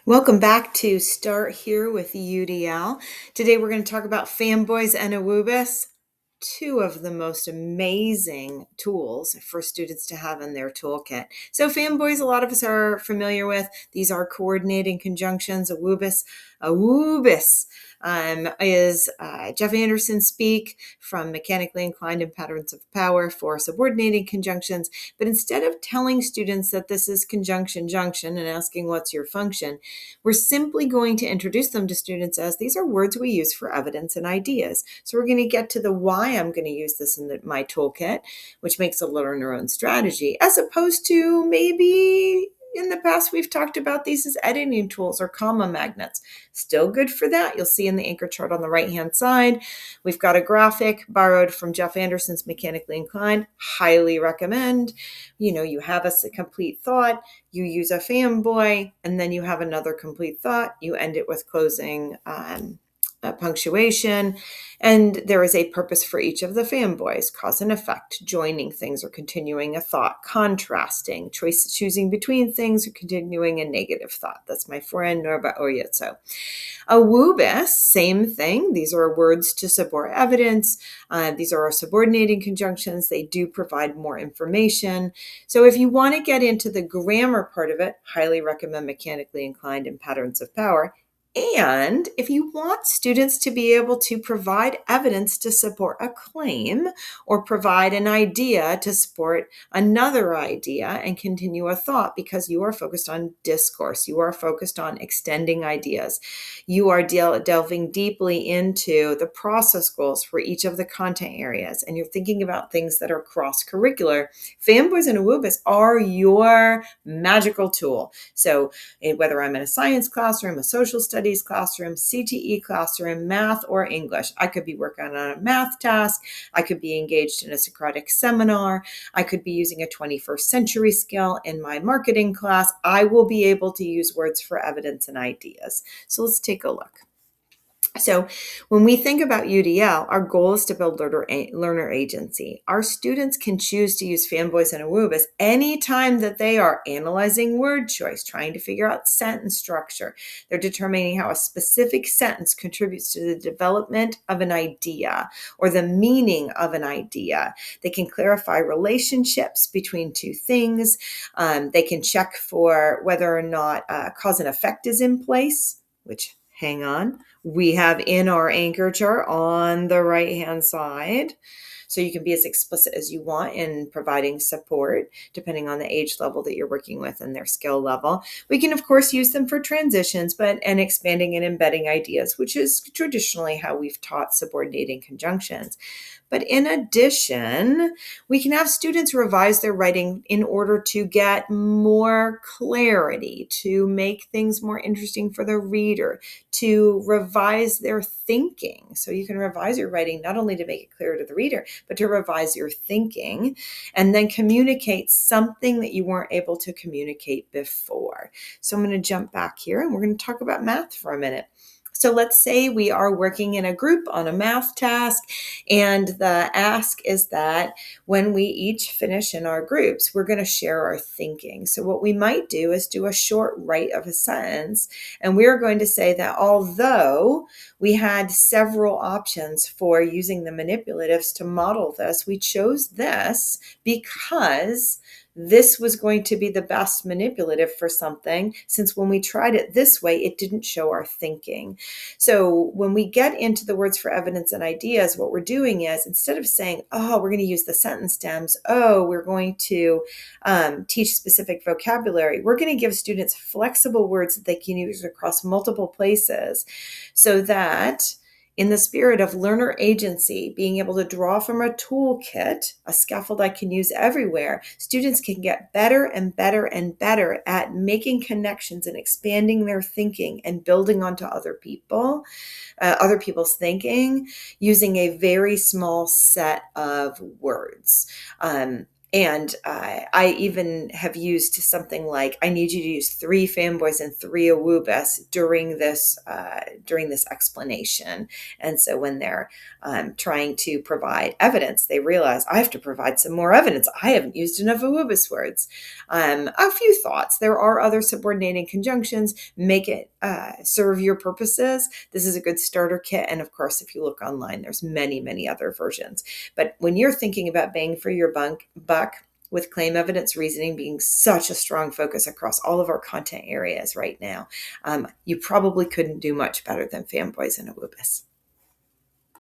Welcome back to Start Here with UDL. Today we're going to talk about FANBOYS and AAAWWUBBIS, two of the most amazing tools for students to have in their toolkit. So FANBOYS, a lot of us are familiar with. These are coordinating conjunctions. AAAWWUBBIS is Jeff Anderson speak from Mechanically Inclined and Patterns of Power for subordinating conjunctions. But instead of telling students that this is conjunction junction and asking what's your function, we're simply going to introduce them to students as these are words we use for evidence and ideas. So we're going to get to the why I'm going to use this in my toolkit, which makes a learner-owned strategy, as opposed to maybe in the past we've talked about these as editing tools or comma magnets. Still good for that. You'll see in the anchor chart on the right-hand side, we've got a graphic borrowed from Jeff Anderson's Mechanically Inclined. Highly recommend. You have a complete thought, you use a fanboy, and then you have another complete thought. You end it with closing punctuation, and there is a purpose for each of the fanboys: cause and effect, joining things or continuing a thought, contrasting, choosing between things, or continuing a negative thought. That's my friend Norba Oyetso. AAAWWUBBIS, same thing. These are words to support evidence. These are our subordinating conjunctions. They do provide more information. So if you want to get into the grammar part of it, highly recommend Mechanically Inclined and Patterns of Power. And if you want students to be able to provide evidence to support a claim or provide an idea to support another idea and continue a thought, because you are focused on discourse, you are focused on extending ideas, you are delving deeply into the process goals for each of the content areas, and you're thinking about things that are cross-curricular, FANBOYS and AAAWWUBBIS are your magical tool. So whether I'm in a science classroom, a social studies classroom, CTE classroom, math, or English, I could be working on a math task. I could be engaged in a Socratic seminar. I could be using a 21st century skill in my marketing class. I will be able to use words for evidence and ideas. So let's take a look. So when we think about UDL, our goal is to build learner agency. Our students can choose to use FANBOYS and AAAWWUBBIS anytime that they are analyzing word choice, trying to figure out sentence structure. They're determining how a specific sentence contributes to the development of an idea or the meaning of an idea. They can clarify relationships between two things. They can check for whether or not cause and effect is in place, which, hang on, we have in our anchor chart on the right-hand side. So you can be as explicit as you want in providing support, depending on the age level that you're working with and their skill level. We can, of course, use them for transitions, and expanding and embedding ideas, which is traditionally how we've taught subordinating conjunctions. But in addition, we can have students revise their writing in order to get more clarity, to make things more interesting for the reader, to revise their thinking. So you can revise your writing not only to make it clear to the reader, but to revise your thinking and then communicate something that you weren't able to communicate before. So I'm going to jump back here and we're going to talk about math for a minute. So let's say we are working in a group on a math task, and the ask is that when we each finish in our groups, we're going to share our thinking. So what we might do is do a short write of a sentence, and we're going to say that although we had several options for using the manipulatives to model this, we chose this because this was going to be the best manipulative for something, since when we tried it this way, it didn't show our thinking. So when we get into the words for evidence and ideas, what we're doing is, instead of saying, oh, we're going to use the sentence stems, oh, we're going to teach specific vocabulary, we're going to give students flexible words that they can use across multiple places, so that in the spirit of learner agency, being able to draw from a toolkit, a scaffold I can use everywhere, students can get better and better and better at making connections and expanding their thinking and building onto other people's thinking, using a very small set of words. And I even have used something like, I need you to use 3 fanboys and 3 awubis during this explanation. And so when they're trying to provide evidence, they realize I have to provide some more evidence. I haven't used enough awubis words. A few thoughts. There are other subordinating conjunctions. Make it serve your purposes. This is a good starter kit. And of course, if you look online, there's many, many other versions. But when you're thinking about bang for your buck, with claim evidence reasoning being such a strong focus across all of our content areas right now, you probably couldn't do much better than fanboys and awubis.